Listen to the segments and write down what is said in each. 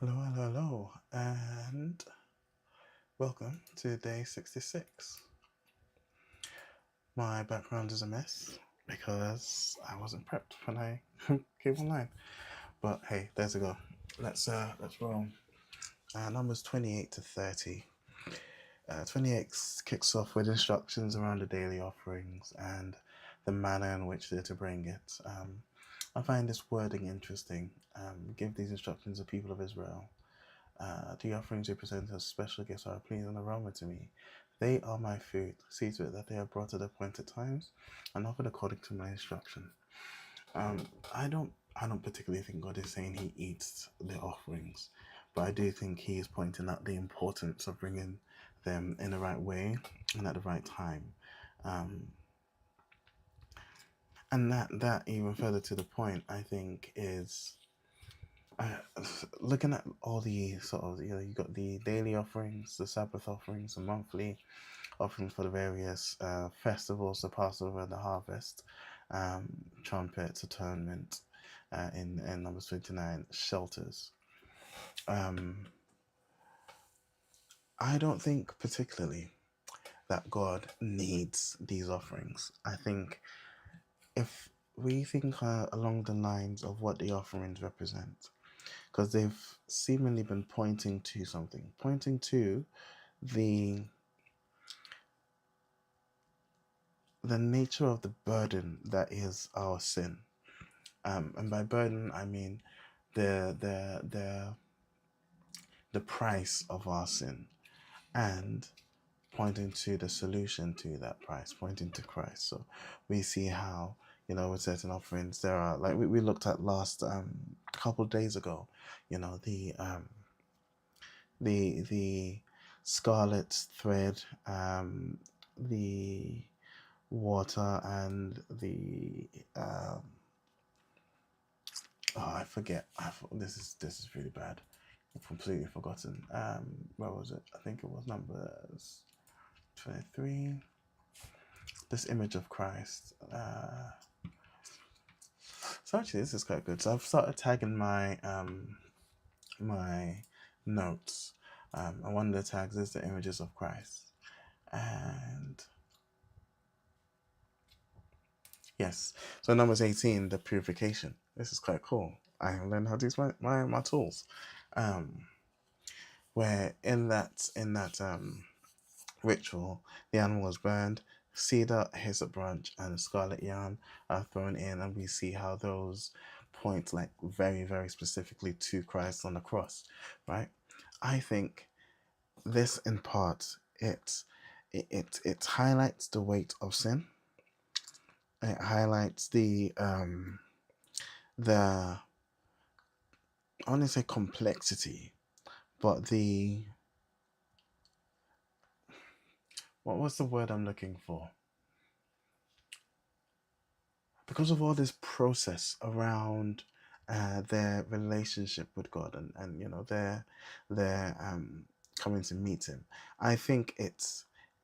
Hello, hello, hello, and welcome to day 66. My background is a mess because I wasn't prepped when I came online. But hey, there's a go. Let's roll. Numbers 28 to 30. 28 kicks off with instructions around the daily offerings and the manner in which they're to bring it. I find this wording interesting. Give these instructions to the people of Israel. The offerings you present as special gifts are a pleasing aroma to me. They are my food. See to it that they are brought at appointed times and offered according to my instruction. Um, I don't particularly think God is saying He eats the offerings, but I do think He is pointing out the importance of bringing them in the right way and at the right time. Um, and that even further to the point, I think is uh, looking at all the sort of, you got the daily offerings, the Sabbath offerings, the monthly offerings for the various festivals, the Passover, the harvest, um, trumpets, atonement, in Numbers 29, shelters. Um, I don't think particularly that God needs these offerings. I think if we think along the lines of what the offerings represent, because they've seemingly been pointing to something, pointing to the the nature of the burden that is our sin. And by burden, I mean the the the the price of our sin, and pointing to the solution to that price, pointing to Christ. So we see how, with certain offerings there are, like we looked at last couple of days ago, the scarlet thread, the water, and the oh, I forget. This is really bad. I've completely forgotten. Where was it? I think it was numbers 23. This image of Christ. So actually, this is quite good. So I've started tagging my notes. And one of the tags is the images of Christ. And yes, so numbers 18, the purification. This is quite cool. I learned how to use my tools. Um, where in that ritual, the animal is burned, cedar, hyssop branch, and scarlet yarn are thrown in, and we see how those point like very, very specifically to Christ on the cross, right? I think this in part it highlights the weight of sin. It highlights the I want to say complexity, but the what was the word I'm looking for? Because of all this process around their relationship with God, and their coming to meet Him, I think it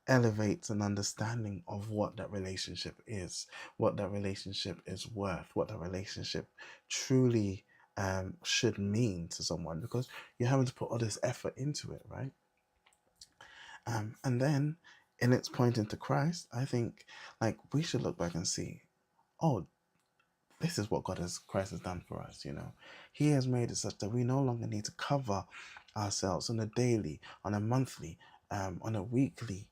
elevates an understanding of what that relationship is, what that relationship is worth, what that relationship truly should mean to someone, because you're having to put all this effort into it, right? And then in its pointing to Christ, I think like we should look back and see, oh, this is what Christ has done for us. He has made it such that we no longer need to cover ourselves on a daily, on a monthly, on a weekly,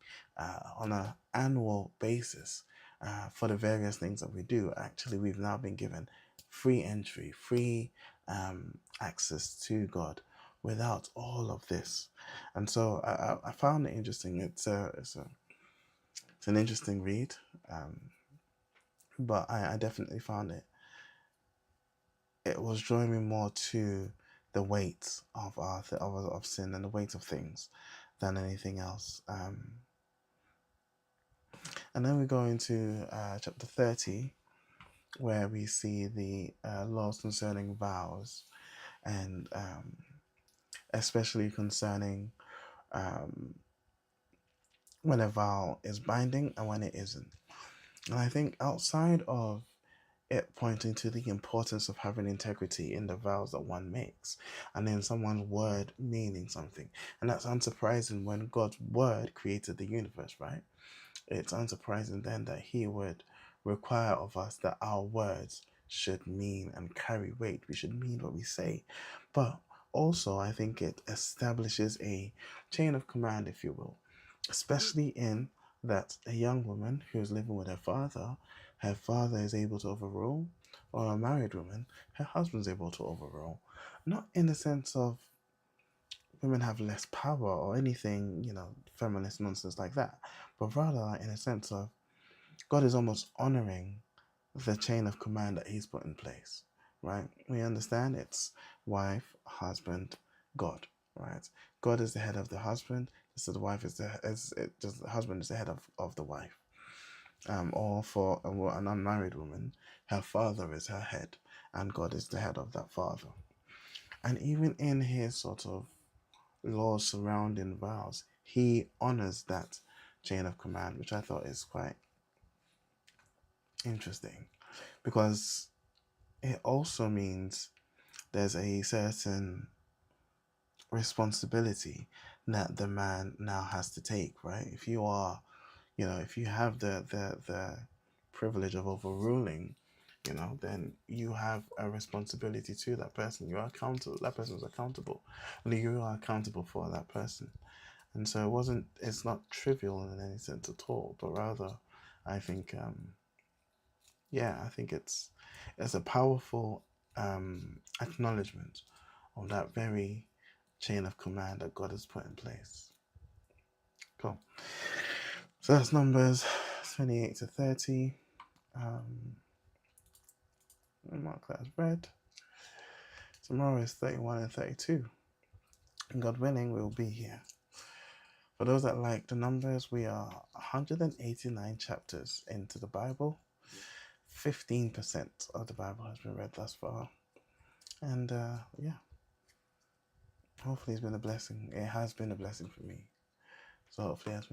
on an annual basis for the various things that we do. Actually, we've now been given free entry, free access to God without all of this. And so I found it interesting. It's an interesting read, but I definitely found it was drawing me more to the weight of sin and the weight of things than anything else. And then we go into chapter 30, where we see the laws concerning vows, and especially concerning um, when a vow is binding and when it isn't. And I think outside of it pointing to the importance of having integrity in the vows that one makes, and then someone's word meaning something. And that's unsurprising when God's word created the universe, right? It's unsurprising then that He would require of us that our words should mean and carry weight. We should mean what we say. But also, I think it establishes a chain of command, if you will, especially in that a young woman who's living with her father is able to overrule, or a married woman, her husband's able to overrule. Not in the sense of women have less power or anything, feminist nonsense like that, but rather in a sense of God is almost honoring the chain of command that He's put in place, right? We understand it's wife, husband, God, right? God is the head of the husband, so the wife is just the husband is the head of the wife. Or for an unmarried woman, her father is her head, and God is the head of that father. And even in His sort of laws surrounding vows, He honors that chain of command, which I thought is quite interesting, because it also means there's a certain responsibility that the man now has to take, right? If you are, if you have the privilege of overruling, then you have a responsibility to that person. You are accountable. That person is accountable. And you are accountable for that person. And so it's not trivial in any sense at all, but rather, I think, I think it's a powerful acknowledgement of that very chain of command that God has put in place. Cool. So that's Numbers 28 to 30. Mark that as read. Tomorrow is 31 and 32. And God willing, we'll be here. For those that like the numbers, we are 189 chapters into the Bible. 15% of the Bible has been read thus far. And hopefully it's been a blessing. It has been a blessing for me. So hopefully it has been